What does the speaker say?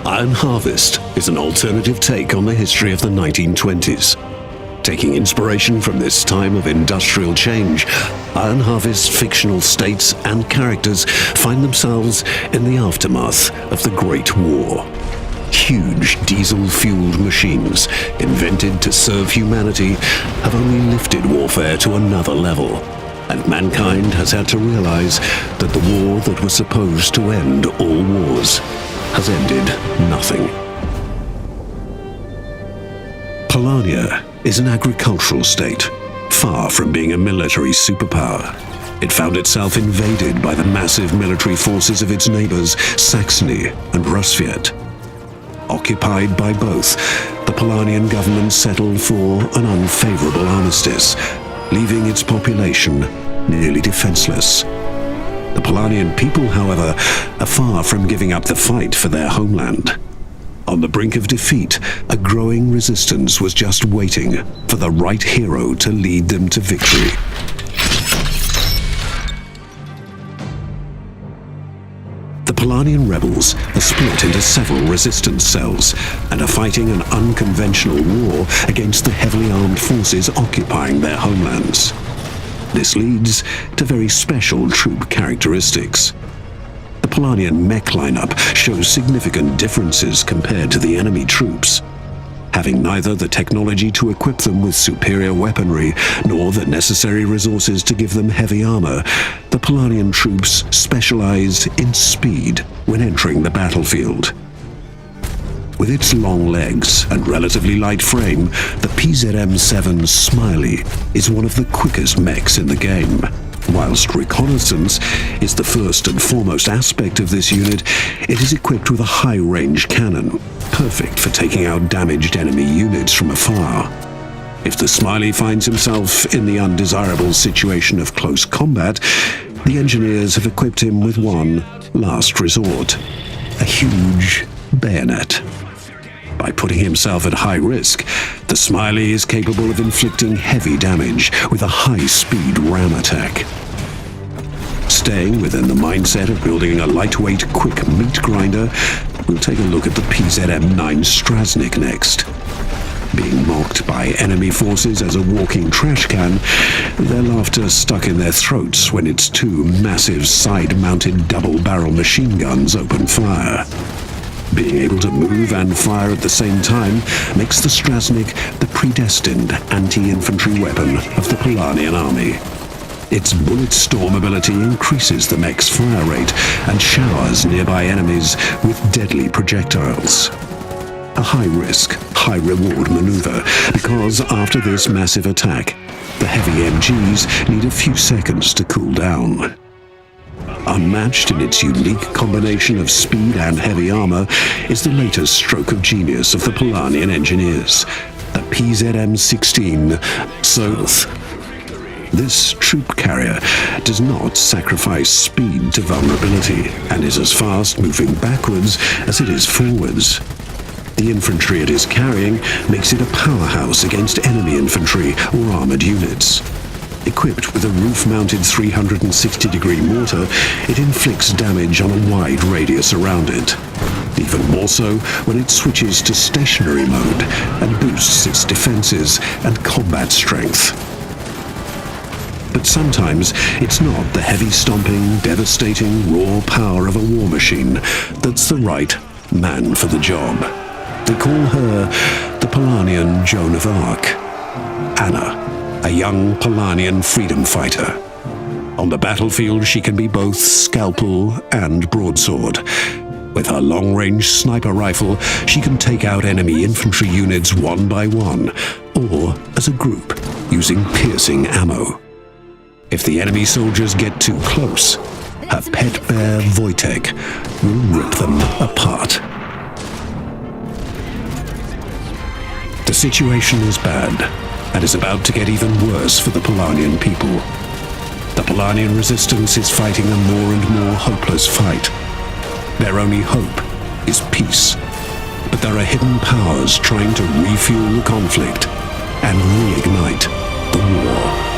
Iron Harvest is an alternative take on the history of the 1920s. Taking inspiration from this time of industrial change, Iron Harvest's fictional states and characters find themselves in the aftermath of the Great War. Huge diesel-fueled machines, invented to serve humanity, have only lifted warfare to another level, and mankind has had to realize that the war that was supposed to end all wars has ended nothing. Polania is an agricultural state, far from being a military superpower. It found itself invaded by the massive military forces of its neighbors, Saxony and Rusviet. Occupied by both, the Polanian government settled for an unfavorable armistice, leaving its population nearly defenseless. The Polanian people, however, are far from giving up the fight for their homeland. On the brink of defeat, a growing resistance was just waiting for the right hero to lead them to victory. The Polanian rebels are split into several resistance cells and are fighting an unconventional war against the heavily armed forces occupying their homelands. This leads to very special troop characteristics. The Polanian mech lineup shows significant differences compared to the enemy troops. Having neither the technology to equip them with superior weaponry nor the necessary resources to give them heavy armor, the Polanian troops specialize in speed when entering the battlefield. With its long legs and relatively light frame, the PZM-7 Smiley is one of the quickest mechs in the game. Whilst reconnaissance is the first and foremost aspect of this unit, it is equipped with a high-range cannon, perfect for taking out damaged enemy units from afar. If the Smiley finds himself in the undesirable situation of close combat, the engineers have equipped him with one last resort: a huge bayonet. By putting himself at high risk, the Smiley is capable of inflicting heavy damage with a high-speed ram attack. Staying within the mindset of building a lightweight, quick meat grinder, we'll take a look at the PZM-9 Straznik next. Being mocked by enemy forces as a walking trash can, their laughter stuck in their throats when its two massive side-mounted double-barrel machine guns open fire. Being able to move and fire at the same time makes the Straznik the predestined anti-infantry weapon of the Polanian army. Its bullet storm ability increases the mech's fire rate and showers nearby enemies with deadly projectiles. A high-risk, high-reward maneuver, because after this massive attack, the heavy MGs need a few seconds to cool down. Unmatched in its unique combination of speed and heavy armor is the latest stroke of genius of the Polanian engineers, the PZM-16 Soth. This troop carrier does not sacrifice speed to vulnerability and is as fast moving backwards as it is forwards. The infantry it is carrying makes it a powerhouse against enemy infantry or armored units. Equipped with a roof-mounted 360-degree mortar, it inflicts damage on a wide radius around it. Even more so when it switches to stationary mode and boosts its defenses and combat strength. But sometimes it's not the heavy-stomping, devastating, raw power of a war machine that's the right man for the job. They call her the Polanian Joan of Arc, Anna, a young Polanian freedom fighter. On the battlefield, she can be both scalpel and broadsword. With her long-range sniper rifle, she can take out enemy infantry units one by one, or as a group, using piercing ammo. If the enemy soldiers get too close, her pet bear Wojtek will rip them apart. The situation is bad, and is about to get even worse for the Polanian people. The Polanian resistance is fighting a more and more hopeless fight. Their only hope is peace, but there are hidden powers trying to refuel the conflict and reignite the war.